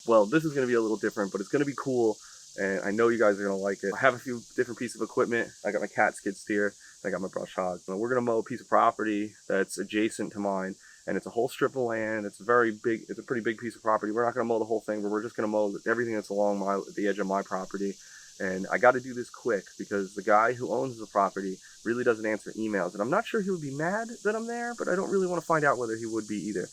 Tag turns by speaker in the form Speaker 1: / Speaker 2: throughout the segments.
Speaker 1: well, this is going to be a little different, but it's going to be cool, and I know you guys are going to like it. I have a few different pieces of equipment. I got my cat skid steer, I got my brush hog. So we're going to mow a piece of property that's adjacent to mine, and it's a whole strip of land. It's very big. It's a pretty big piece of property. We're not going to mow the whole thing, but we're just going to mow everything that's along the edge of my property. And I got to do this quick because the guy who owns the property really doesn't answer emails. And I'm not sure he would be mad that I'm there, but I don't really want to find out whether he would be either.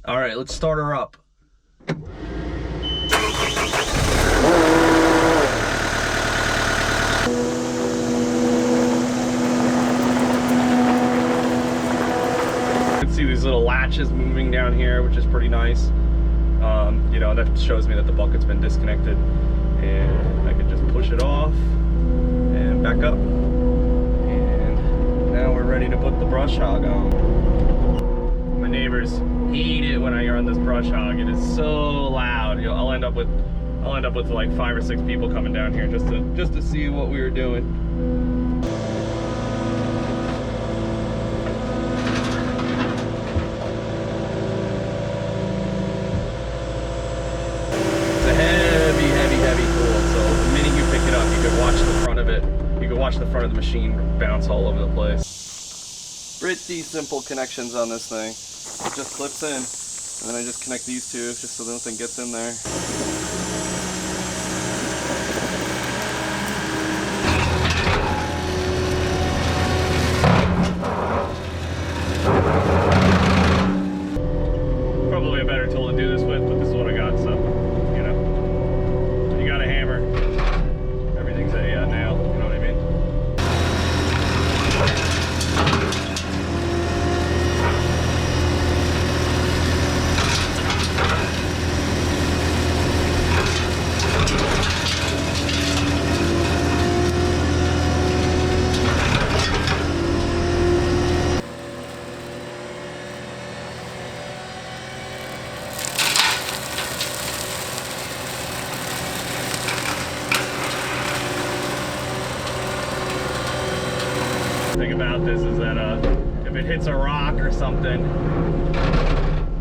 Speaker 2: All right, let's start her up. You can see these little latches moving down here, which is pretty nice. You know, that shows me that the bucket's been disconnected, and I can just push it off and back up. And now we're ready to put the brush hog on. My neighbors hate it when I run this brush hog. It is so loud. You know, I'll end up with like 5 or 6 people coming down here just to see what we were doing. Watch the front of the machine bounce all over the place. Pretty simple connections on this thing. It just clips in, and then I just connect these two just so nothing gets in there. Probably a better tool to do this with, but this is what I got, so, you know. You got a hammer. Everything's a nail, you know what I mean? The thing about this is that if it hits a rock or something,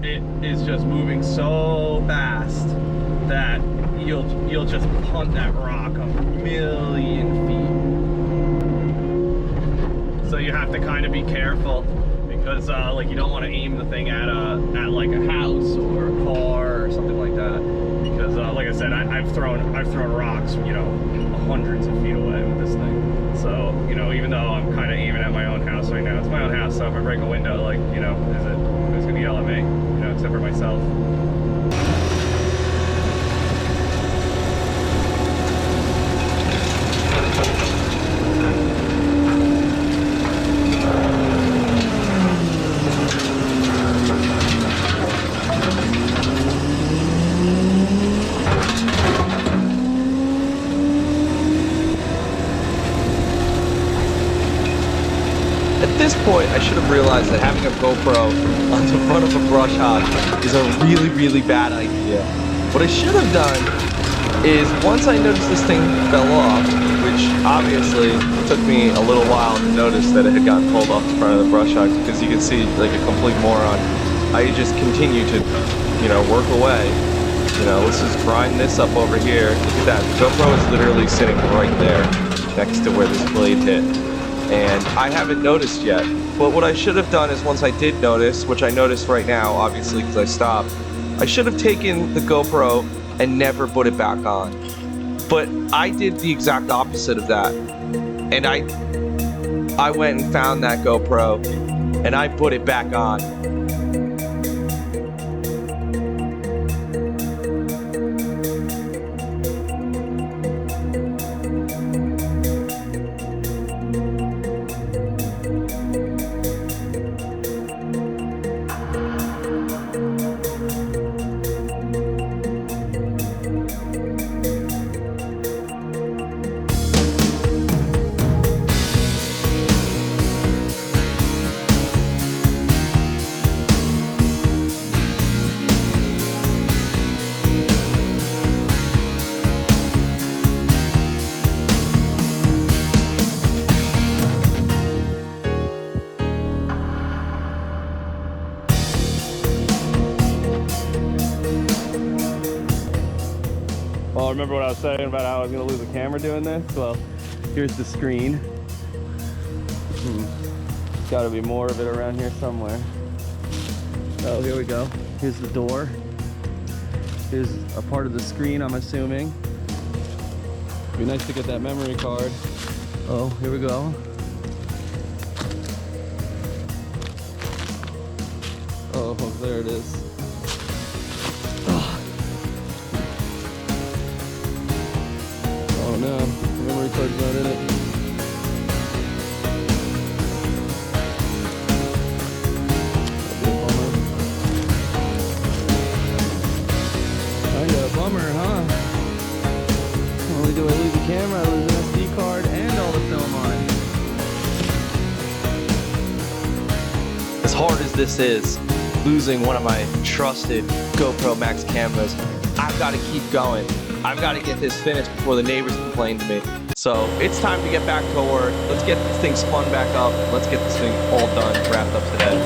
Speaker 2: it is just moving so fast that you'll just punt that rock a million feet. So you have to kind of be careful because like you don't want to aim the thing at like a house or a car or something like that. Because like I said, I've thrown rocks, you know, hundreds of feet away with this thing. So, you know, even though I'm kind of aiming at my own house right now, it's my own house, so if I break a window, like, you know, who's gonna yell at me? You know, except for myself.
Speaker 3: At this point, I should have realized that having a GoPro on the front of a brush hog is a really, really bad idea. What I should have done is, once I noticed this thing fell off, which obviously took me a little while to notice that it had gotten pulled off the front of the brush hog, because you can see like a complete moron, I just continue to, you know, work away. You know, let's just grind this up over here. Look at that. The GoPro is literally sitting right there next to where this blade hit. And I haven't noticed yet. But what I should have done is, once I did notice, which I noticed right now, obviously, because I stopped, I should have taken the GoPro and never put it back on. But I did the exact opposite of that. And I went and found that GoPro, and I put it back on.
Speaker 2: Well, remember what I was saying about how I was gonna lose the camera doing this? Well, here's the screen. Gotta be more of it around here somewhere. Oh, here we go. Here's the door. Here's a part of the screen, I'm assuming. Be nice to get that memory card. Oh, here we go. Oh, there it is. Oh no, the memory card's not in it. Kinda a bummer, huh? Not only do I lose the camera, I lose an SD card and all the film on it.
Speaker 3: As hard as this is, losing one of my trusted GoPro Max cameras, I've got to keep going. I've got to get this finished before the neighbors complain to me. So it's time to get back to work. Let's get this thing spun back up. Let's get this thing all done, wrapped up today.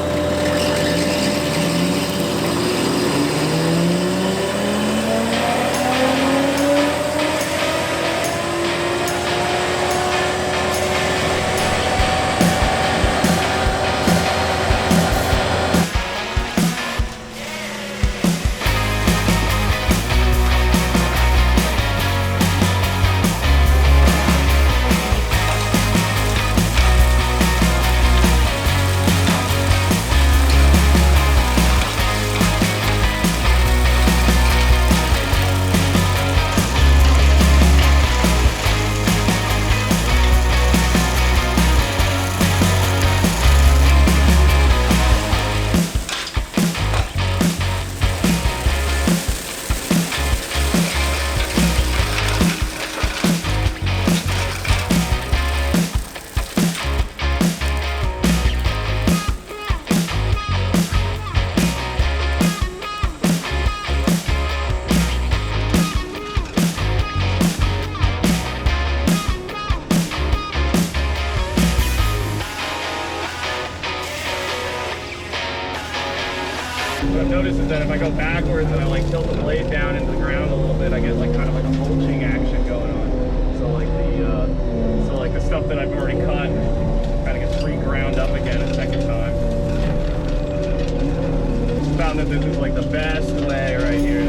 Speaker 2: What I've noticed is that if I go backwards and I like tilt the blade down into the ground a little bit, I get like kind of like a mulching action going on. So like the stuff that I've already cut kind of gets re-ground up again a second time. Found that this is like the best way right here